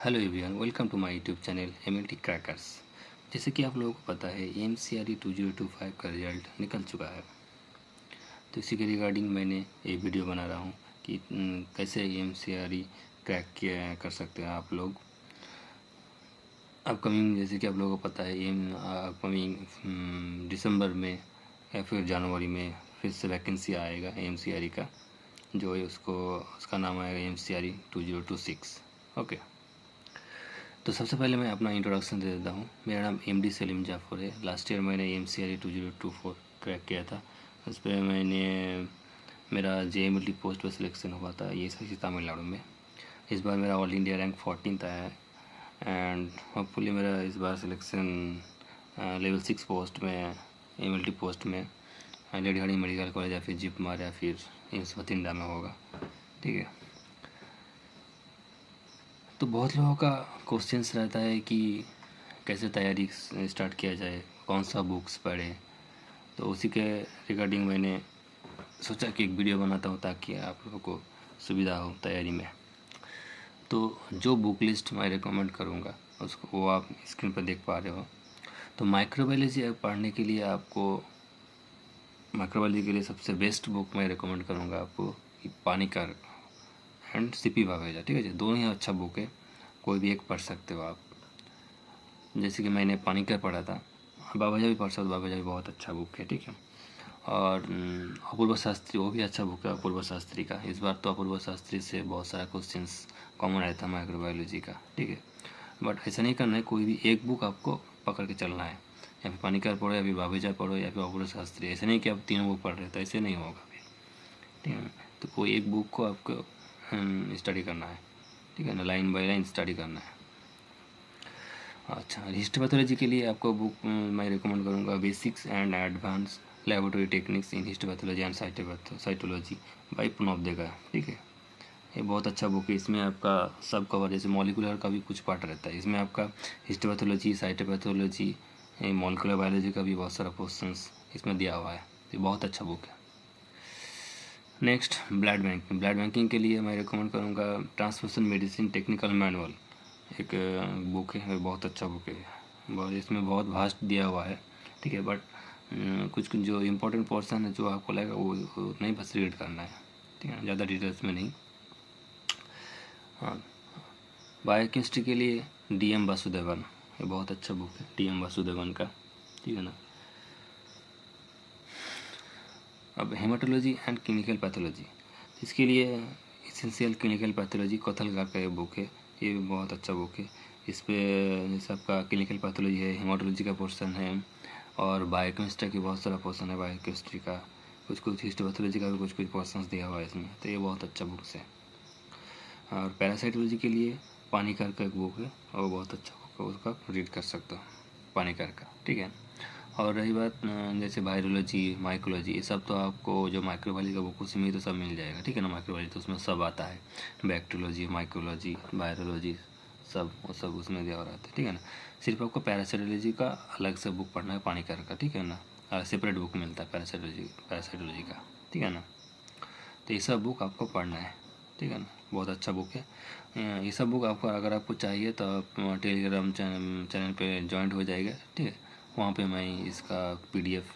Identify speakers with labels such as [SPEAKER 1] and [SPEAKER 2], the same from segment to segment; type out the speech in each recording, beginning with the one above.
[SPEAKER 1] Hello everyone, welcome to my YouTube channel MLT crackers. जैसे कि आप लोगों को पता है एमसीआरई 2025 का रिजल्ट निकल चुका है। तो इसी के रिगार्डिंग मैंने ये वीडियो बना रहा हूँ कि कैसे एमसीआरई क्रैक किया कर सकते हैं आप लोग। अपकमिंग जैसे कि आप लोगों को पता है अपकमिंग दिसंबर में या फिर जनवरी में फिर से वैकेंसी आएगा एमसीआरई का, जो है उसका नाम आएगा एमसीआरई 2026। ओके, तो सबसे पहले मैं अपना इंट्रोडक्शन दे देता हूँ। मेरा नाम एमडी सलीम जाफ़र है। लास्ट ईयर मैंने एमसीआरई 2024 क्रैक किया था। उस पर मेरा जेएमएलटी पोस्ट पर सिलेक्शन हुआ था, ये सही तमिलनाडु में। इस बार मेरा ऑल इंडिया रैंक 14 आया है एंड होपफुली मेरा इस बार सिलेक्शन लेवल 6 पोस्ट में, एमएलटी पोस्ट में लेडी हार्डिंग मेडिकल कॉलेज या फिर जिपमर या फिर एम्स बठिंडा में होगा। ठीक है, तो बहुत लोगों का क्वेश्चंस रहता है कि कैसे तैयारी स्टार्ट किया जाए, कौन सा बुक्स पढ़े। तो उसी के रिगार्डिंग मैंने सोचा कि एक वीडियो बनाता हूँ ताकि आप लोगों को सुविधा हो तैयारी में। तो जो बुक लिस्ट मैं रिकमेंड करूँगा उसको वो आप स्क्रीन पर देख पा रहे हो। तो माइक्रोबायोलॉजी पढ़ने के लिए माइक्रोबायोलॉजी के लिए सबसे बेस्ट बुक मैं रिकमेंड करूँगा आपको पानिकर एंड सीपी बावेजा। ठीक है जी, दोनों ही अच्छा बुक है, कोई भी एक पढ़ सकते हो आप। जैसे कि मैंने पानिकर पढ़ा था, बावेजा भी पढ़ सकते हो, बावेजा भी बहुत अच्छा बुक है। ठीक है, और अपूर्व शास्त्री, वो भी अच्छा बुक है अपूर्व शास्त्री का। इस बार तो अपूर्व शास्त्री से बहुत सारा क्वेश्चंस कॉमन आया था माइक्रोबायोलॉजी का। ठीक है, बट ऐसा नहीं करना है, कोई भी एक बुक आपको पकड़ के चलना है। या फिर पानिकर पढ़ो या फिर बावेजा पढ़ो या फिर अपूर्व शास्त्री, ऐसे नहीं कि आप तीनों बुक पढ़ रहे हो, तो ऐसे नहीं होगा फिर। ठीक है, तो कोई एक बुक को आपको स्टडी करना है। ठीक है ना, लाइन बाय लाइन स्टडी करना है। अच्छा, हिस्टोपैथोलॉजी के लिए आपको बुक मैं रिकमेंड करूँगा basics and advance laboratory techniques in histopathology and cytology by Pranav देगा। ठीक है, ये बहुत अच्छा बुक है। इसमें आपका सब कवर, जैसे मॉलिकुलर का भी कुछ पार्ट रहता है इसमें, आपका हिस्टोपैथोलॉजी, साइटोपैथोलॉजी, मॉलिकुलर बायोलॉजी का भी बहुत सारा क्वेश्चंस इसमें दिया हुआ है। ये बहुत अच्छा बुक है। Next, blood banking. Blood banking के लिए मैं रिकमेंड करूँगा ट्रांसफ्यूजन मेडिसिन टेक्निकल मैनुअल, एक बुक है, बहुत अच्छा बुक है। बहुत इसमें बहुत वास्ट दिया हुआ है। ठीक है, बट कुछ जो इम्पोर्टेंट पोर्शन है जो आपको लगेगा वो नहीं बस रीड करना है। ठीक है, ज़्यादा डिटेल्स में नहीं। हाँ, बायोकेमिस्ट्री के लिए डीएम वासुदेवन, ये बहुत अच्छा बुक है डीएम वासुदेवन का। ठीक है ना। अब हेमाटोलॉजी एंड क्लिनिकल पैथोलॉजी, इसके लिए एसेंशियल क्लिनिकल पैथोलॉजी कोथलगार का ये बुक है, ये भी बहुत अच्छा बुक है। इस पर जैसे आपका क्लिनिकल पैथोलॉजी है, हेमाटोलॉजी का पोर्शन है और बायोकेमिस्ट्री की बहुत सारा पोर्शन है, बायोकेमिस्ट्री का कुछ हिस्टोपैथोलॉजी का भी कुछ पोर्शंस दिया हुआ है इसमें। तो ये बहुत अच्छा बुक्स है। और पैरासाइटोलॉजी के लिए पानिकर का एक बुक है, और बहुत अच्छा बुक है, उसका रीड कर सकते हो पानिकर का। ठीक है, और रही बात जैसे वायरोलॉजी, माइक्रोलॉजी, ये सब तो आपको जो माइक्रोबायोलॉजी का बुक उसमें तो सब मिल जाएगा। ठीक है ना, माइक्रोबायोलॉजी तो उसमें सब आता है, बैक्टीरियोलॉजी, माइक्रोलॉजी, वायरोलॉजी, सब वो सब उसमें दिया रहता है। ठीक है ना, सिर्फ आपको पैरासाइटोलॉजी का अलग से बुक पढ़ना है पानिकर का। ठीक है ना, सेपरेट बुक मिलता है पैरासाइटोलॉजी का। ठीक है ना, तो ये सब बुक आपको पढ़ना है। ठीक है ना, बहुत अच्छा बुक है। ये सब बुक आपको अगर आपको चाहिए तो आप टेलीग्राम चैनल पे ज्वाइंट हो जाएगा। ठीक है, वहाँ पे मैं इसका पीडीएफ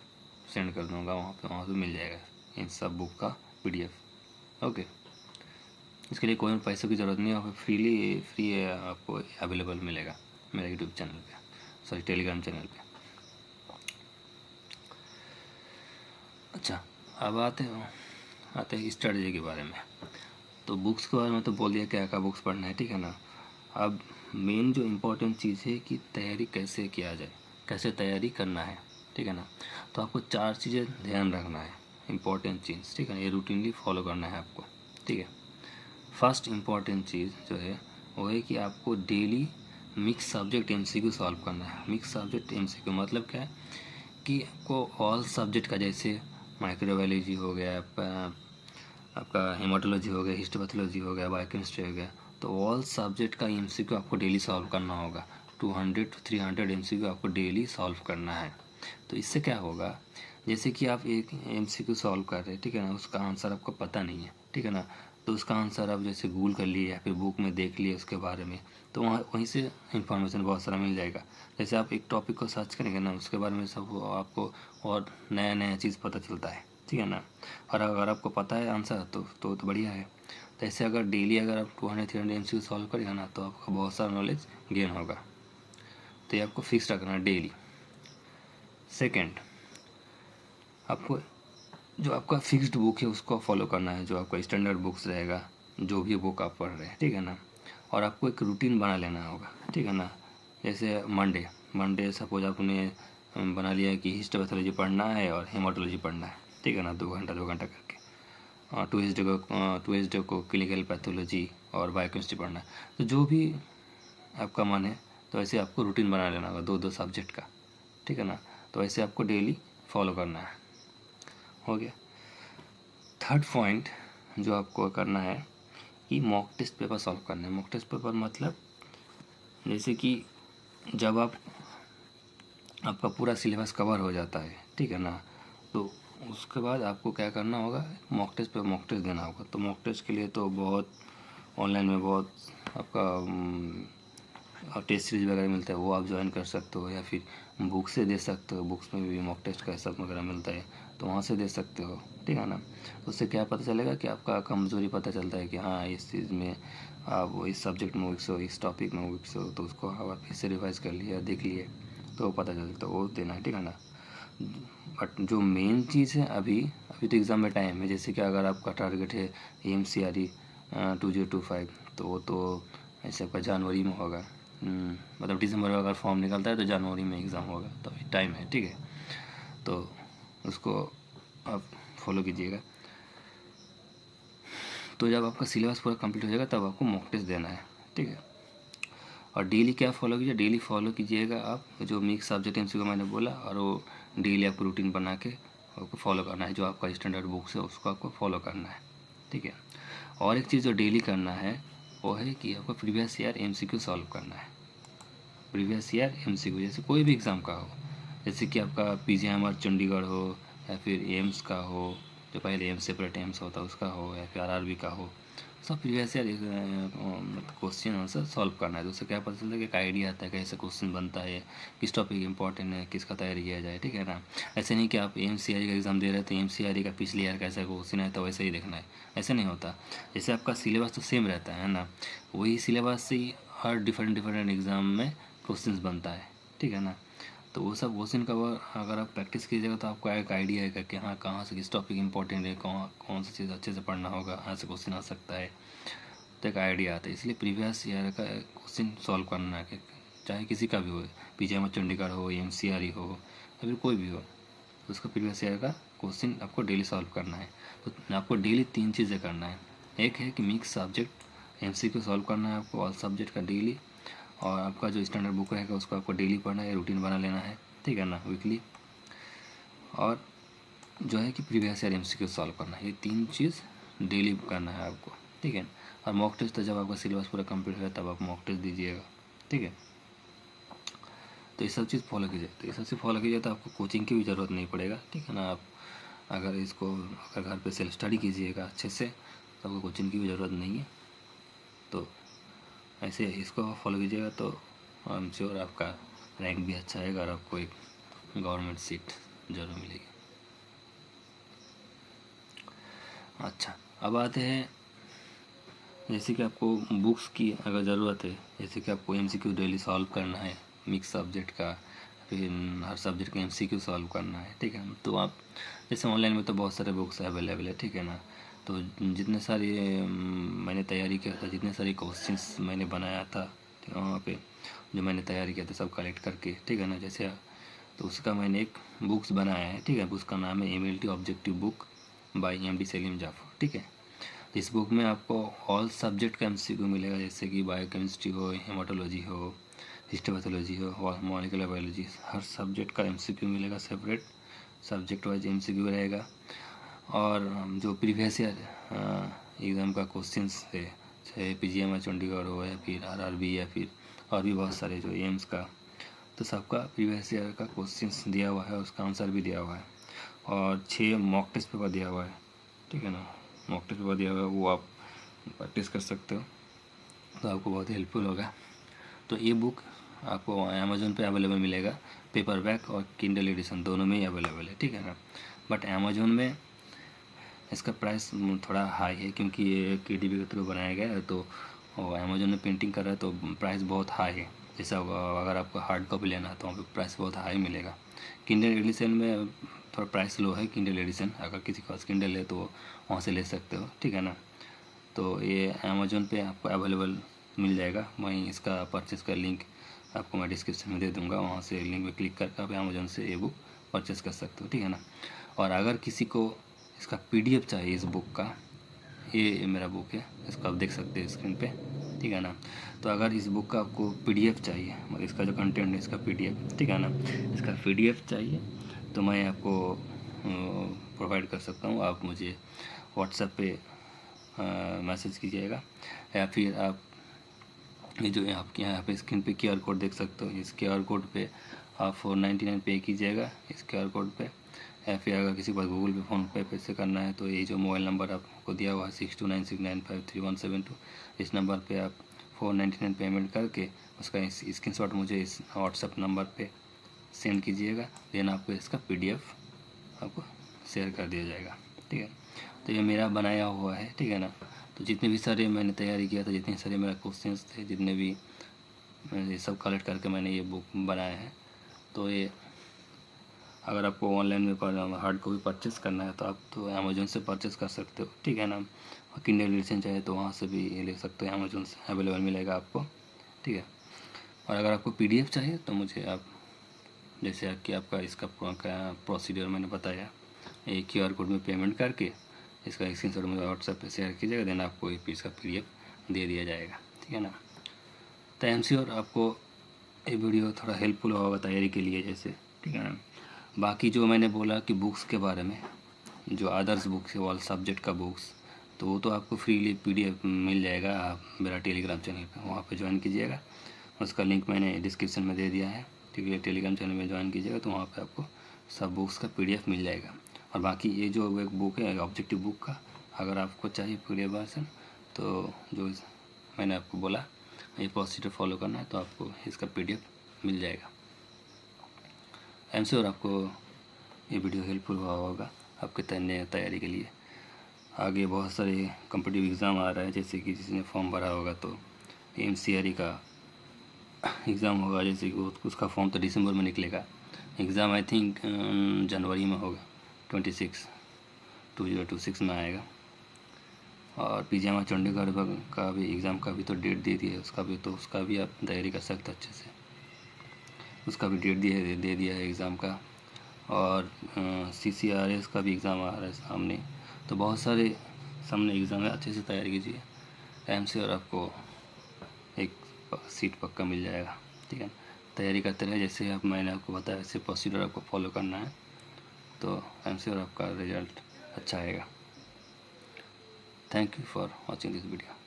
[SPEAKER 1] सेंड कर दूँगा, वहाँ पे मिल जाएगा इन सब बुक का पीडीएफ। ओके, इसके लिए कोई पैसों की ज़रूरत नहीं है, फ्री आपको अवेलेबल मिलेगा मेरा यूट्यूब चैनल पे, सॉरी टेलीग्राम चैनल पे। अच्छा, अब आते हैं स्ट्रेटजी के बारे में। तो बुक्स के बारे में तो बोल दिया क्या क्या बुक्स पढ़ना है। ठीक है ना, अब मेन जो इम्पोर्टेंट चीज़ है कि तैयारी कैसे किया जाए, कैसे तैयारी करना है। ठीक है ना, तो आपको 4 चीज़ें ध्यान रखना है, इम्पोर्टेंट चीज़। ठीक है ना, ये रूटीनली फॉलो करना है आपको। ठीक है, फर्स्ट इम्पॉर्टेंट चीज़ जो है वो है कि आपको daily mix subject MCQ solve करना है। मिक्स सब्जेक्ट एमसीक्यू मतलब क्या है कि आपको ऑल सब्जेक्ट का, जैसे माइक्रोबायोलॉजी हो गया, आपका हेमाटोलॉजी हो गया, हिस्टोपैथोलॉजी हो गया, बायोकेमिस्ट्री हो गया, तो ऑल सब्जेक्ट का एमसीक्यू आपको डेली सॉल्व करना होगा। 200 to 300 एमसीक्यू आपको डेली सॉल्व करना है। तो इससे क्या होगा, जैसे कि आप एक एमसीक्यू सॉल्व कर रहे हैं, ठीक है ना, उसका आंसर आपको पता नहीं है, ठीक है ना, तो उसका आंसर आप जैसे गूगल कर लिए या फिर बुक में देख लिए उसके बारे में, तो वहाँ वहीं से इन्फॉर्मेशन बहुत सारा मिल जाएगा। जैसे आप एक टॉपिक को सर्च करेंगे ना, उसके बारे में सब आपको और नया नया चीज़ पता चलता है, ठीक है ना। और अगर आपको पता है आंसर तो बढ़िया है। तो ऐसे अगर डेली अगर आप 200-300 MCQ सॉल्व करेगा ना, तो आपका बहुत सारा नॉलेज गेन होगा। तो ये आपको फिक्स रखना है डेली। सेकेंड, आपको जो आपका फिक्स्ड बुक है उसको फॉलो करना है, जो आपका स्टैंडर्ड बुक्स रहेगा, जो भी बुक आप पढ़ रहे हैं, ठीक है ना। और आपको एक रूटीन बना लेना होगा, ठीक है ना। जैसे मंडे सपोज आपने बना लिया कि हिस्टोपैथोलॉजी पढ़ना है और हेमाटोलॉजी पढ़ना है, ठीक है ना, 2 घंटा करके। और ट्यूसडे को क्लिनिकल पैथोलॉजी और बायोकेमिस्ट्री पढ़ना है। तो जो भी आपका मन है, तो ऐसे आपको रूटीन बना लेना होगा 2-2 सब्जेक्ट का, ठीक है ना। तो ऐसे आपको डेली फॉलो करना है। हो गया। थर्ड पॉइंट जो आपको करना है कि मॉक टेस्ट पेपर सॉल्व करना है। मॉक टेस्ट पेपर मतलब जैसे कि जब आपका पूरा सिलेबस कवर हो जाता है, ठीक है ना, तो उसके बाद आपको क्या करना होगा, मॉक टेस्ट देना होगा। तो मॉक टेस्ट के लिए तो बहुत ऑनलाइन में बहुत आपका टेस्ट सीरीज वगैरह मिलता है, वो आप ज्वाइन कर सकते हो, या फिर बुक से दे सकते हो। बुक्स में भी मॉक टेस्ट का सब वगैरह मिलता है, तो वहाँ से दे सकते हो, ठीक है ना। उससे क्या पता चलेगा कि आपका कमज़ोरी पता चलता है कि हाँ इस चीज़ में आप इस सब्जेक्ट में वीक हो, इस टॉपिक में वीक हो, तो उसको आप फिर से रिवाइज कर लिए, देख लिए, तो पता चलता है, वो देना है, ठीक है ना। बट जो मेन चीज़ है, अभी तो एग्ज़ाम में टाइम है। जैसे कि अगर आपका टारगेट है MCRE 2025, तो वो तो ऐसे आपका जनवरी में होगा, मतलब दिसंबर में अगर फॉर्म निकलता है तो जनवरी में एग्ज़ाम होगा, तो अभी टाइम है, ठीक है। तो उसको आप फॉलो कीजिएगा। तो जब आपका सिलेबस पूरा कंप्लीट हो जाएगा तब आपको मॉक टेस्ट देना है, ठीक है। और डेली क्या फॉलो कीजिए, डेली फॉलो कीजिएगा आप जो मिक्स सब्जेक्ट MCQ मैंने बोला, और वो डेली आपको रूटीन बना के आपको फॉलो करना है। जो आपका स्टैंडर्ड बुक्स है उसको आपको फॉलो करना है, ठीक है। और एक चीज़ जो डेली करना है वो है कि आपको प्रीवियस ईयर MCQ सॉल्व करना है। प्रीवियस ईयर MCQ जैसे कोई भी एग्ज़ाम का हो, जैसे कि आपका PGIMR चंडीगढ़ हो, या फिर एम्स का हो, जो पहले एम्स सेपरेट एम्स होता है उसका हो, या फिर RRB का हो, सब previous year question answer solve करना है। तो उससे क्या पता चलता है कि एक आइडिया आता है कैसे क्वेश्चन बनता है, किस टॉपिक इंपॉर्टेंट है, किसका तैयारी किया जाए, ठीक है ना। ऐसे नहीं कि आप MCRE का एग्ज़ाम दे रहे थे, MCRE का पिछले ईयर कैसा क्वेश्चन है तो वैसे ही देखना है, ऐसे नहीं होता। जैसे आपका सिलेबस तो सेम रहता है ना, वही सिलेबस से ही हर डिफरेंट एग्ज़ाम में क्वेश्चंस बनता है, ठीक है ना। तो वो सब क्वेश्चन का अगर आप प्रैक्टिस कीजिएगा तो आपको एक आइडिया है कि हाँ कहाँ से किस टॉपिक इंपॉर्टेंट है, कौन सी चीज़ अच्छे से पढ़ना होगा, कहाँ से क्वेश्चन आ सकता है, तो एक आइडिया आता है। इसलिए प्रीवियस ईयर का क्वेश्चन सॉल्व करना है, चाहे किसी का भी हो, PGIMR चंडीगढ़ हो, MCRE हो, या फिर कोई भी हो, तो उसका प्रीवियस ईयर का क्वेश्चन आपको डेली सॉल्व करना है। तो आपको डेली 3 चीज़ें करना है। एक है कि मिक्स सब्जेक्ट MCQ सॉल्व करना है आपको, ऑल सब्जेक्ट का डेली। और आपका जो स्टैंडर्ड बुक रहेगा उसको आपको डेली पढ़ना है, रूटीन बना लेना है, ठीक है ना, वीकली। और जो है कि प्रीवियस ईयर MCQ सॉल्व करना है, ये 3 चीज़ डेली करना है आपको, ठीक है। और मॉक टेस्ट तो जब आपका सिलेबस पूरा कंप्लीट होगा तब आप मॉक टेस्ट दीजिएगा, ठीक है। तो ये सब चीज़ फॉलो कीजिए। तो ये सब चीज़ फॉलो कीजिए तो आपको कोचिंग की भी ज़रूरत नहीं पड़ेगा, ठीक है ना। आप अगर घर पे सेल्फ स्टडी कीजिएगा अच्छे से, तो आपको कोचिंग की भी ज़रूरत नहीं है। तो ऐसे इसको फॉलो कीजिएगा तो आई एम श्योर आपका रैंक भी अच्छा आएगा और आपको एक गवर्नमेंट सीट ज़रूर मिलेगी। अच्छा, अब आते हैं जैसे कि आपको बुक्स की अगर ज़रूरत है, जैसे कि आपको MCQ डेली सॉल्व करना है मिक्स सब्जेक्ट का, फिर हर सब्जेक्ट का MCQ सॉल्व करना है, ठीक है। तो आप जैसे ऑनलाइन में तो बहुत सारे बुक्स अवेलेबल है, ठीक है ना। तो जितने सारे मैंने तैयारी किया था, जितने सारे क्वेश्चंस मैंने बनाया था वहाँ पे, जो मैंने तैयारी किया था सब कलेक्ट करके, ठीक है ना। जैसे तो उसका मैंने एक बुक्स बनाया है, ठीक है। उसका नाम है MLT objective book by MD Saleem Jafar, ठीक है। इस बुक में आपको ऑल सब्जेक्ट का MCQ मिलेगा, जैसे कि बायोकेमिस्ट्री हो, हेमाटोलॉजी हो, हिस्टोपैथोलॉजी हो, मॉलिक्यूलर बायोलॉजी, हर सब्जेक्ट का MCQ मिलेगा, सेपरेट सब्जेक्ट वाइज MCQ रहेगा। और जो प्रीवियस ईयर एग्ज़ाम का क्वेश्चंस है, चाहे PGIMR चंडीगढ़ हो या फिर RRB या फिर और भी बहुत सारे जो एम्स का, तो सबका प्रीवियस ईयर का क्वेश्चंस दिया हुआ है, उसका आंसर भी दिया हुआ है। और 6 मॉक टेस्ट पेपर दिया हुआ है, ठीक है ना। मॉक टेस्ट पेपर दिया हुआ है, वो आप प्रैक्टिस कर सकते हो, तो आपको बहुत हेल्पफुल होगा। तो ये बुक आपको अमेज़ोन पे अवेलेबल मिलेगा, पेपर बैक और किंडल एडिशन दोनों में ही अवेलेबल है, ठीक है ना। बट अमेज़ोन में इसका प्राइस थोड़ा हाई है, क्योंकि ये KDP के थ्रू बनाया गया है, तो अमेज़ोन में प्रिंटिंग कर रहा है तो प्राइस बहुत हाई है। जैसा अगर आपको हार्ड कॉपी लेना है तो वहाँ पे प्राइस बहुत हाई मिलेगा। किंडल एडिशन में थोड़ा प्राइस लो है। किंडल एडिशन अगर किसी के पास किंडल है तो वहाँ से ले सकते हो, ठीक है ना। तो ये अमेज़ोन पे आपको अवेलेबल मिल जाएगा। वहीं इसका परचेस का लिंक आपको मैं डिस्क्रिप्शन में दे दूँगा, वहाँ से लिंक में क्लिक करके आप अमेज़ोन से ये बुक परचेस कर सकते हो, ठीक है ना। और अगर किसी को इसका PDF चाहिए इस बुक का, ये मेरा बुक है, इसको आप देख सकते हैं स्क्रीन पे, ठीक है ना। तो अगर इस बुक का आपको PDF चाहिए, मतलब इसका जो कंटेंट है इसका PDF, ठीक है ना, इसका PDF चाहिए तो मैं आपको प्रोवाइड कर सकता हूँ। आप मुझे व्हाट्सएप पे मैसेज कीजिएगा, या फिर आप ये जो आपके यहाँ पे स्क्रीन पे QR कोड देख सकते हो, इस QR कोड पे आप 499 पे कीजिएगा इस QR कोड पे। या फिर अगर किसी पर गूगल पे, फ़ोनपे से करना है तो ये जो मोबाइल नंबर आपको दिया हुआ है 6296953172, इस नंबर पे आप 499 पेमेंट करके उसका स्क्रीनशॉट मुझे इस व्हाट्सएप नंबर पे सेंड कीजिएगा। देन आपको इसका PDF आपको शेयर कर दिया जाएगा, ठीक है। तो ये मेरा बनाया हुआ है, ठीक है ना। तो जितने भी सारे मैंने तैयारी किया था, जितने सारे मेरा क्वेश्चंस थे, जितने भी ये सब कलेक्ट करके मैंने ये बुक बनाया है। तो ये अगर आपको ऑनलाइन में हार्ड कॉपी परचेस करना है तो आप तो अमेज़ोन से परचेस कर सकते हो, ठीक है ना। और किंडल एडिशन चाहे तो वहाँ से भी ले सकते हो, अमेज़ोन से अवेलेबल मिलेगा आपको, ठीक है। और अगर आपको PDF चाहिए तो मुझे आप जैसे कि आपका इसका प्रोसीजर मैंने बताया, एक QR कोड में पेमेंट करके इसका स्क्रीनशॉट मुझे व्हाट्सएप पे शेयर कीजिएगा, देन आपको इसका PDF दे दिया जाएगा, ठीक है ना। तो I'm sure आपको ये वीडियो थोड़ा हेल्पफुल होगा तैयारी के लिए जैसे, ठीक है ना। बाकी जो मैंने बोला कि बुक्स के बारे में, जो अदर्स बुक्स है ऑल सब्जेक्ट का बुक्स, तो वो तो आपको फ्रीली PDF मिल जाएगा। आप मेरा टेलीग्राम चैनल पे वहाँ पे ज्वाइन कीजिएगा, उसका लिंक मैंने डिस्क्रिप्शन में दे दिया है, ठीक है। टेलीग्राम चैनल में ज्वाइन कीजिएगा तो वहाँ पे आपको सब बुक्स का PDF मिल जाएगा। और बाकी ये जो एक बुक है ऑब्जेक्टिव बुक का, अगर आपको चाहिए PDF वर्जन, तो जो मैंने आपको बोला ये प्रोसीजर फॉलो करना है तो आपको इसका PDF मिल जाएगा। आई एम श्योर आपको ये वीडियो हेल्पफुल हुआ होगा आपके तैयारी के लिए। आगे बहुत सारे कॉम्पिटिटिव एग्ज़ाम आ रहा है, जैसे कि जिसने फॉर्म भरा होगा तो MCRE का एग्ज़ाम होगा, जैसे कि उसका फॉर्म तो दिसंबर में निकलेगा। एग्ज़ाम आई थिंक जनवरी में होगा, 2026 में आएगा। और PGMR चंडीगढ़ का भी एग्ज़ाम का भी तो डेट दे दी है, उसका भी आप तैयारी कर सकते अच्छे से, उसका भी डेट दे दिया है एग्ज़ाम का। और CCRS का भी एग्ज़ाम आ रहा है सामने। तो बहुत सारे सामने एग्ज़ाम है, अच्छे से तैयारी कीजिए, टाइम से, और आपको एक सीट पक्का मिल जाएगा, ठीक है। तैयारी करते रहे, जैसे आप मैंने आपको बताया वैसे प्रोसीजर आपको फॉलो करना है, तो टाइम से और आपका रिजल्ट अच्छा आएगा। Thank you for watching this video.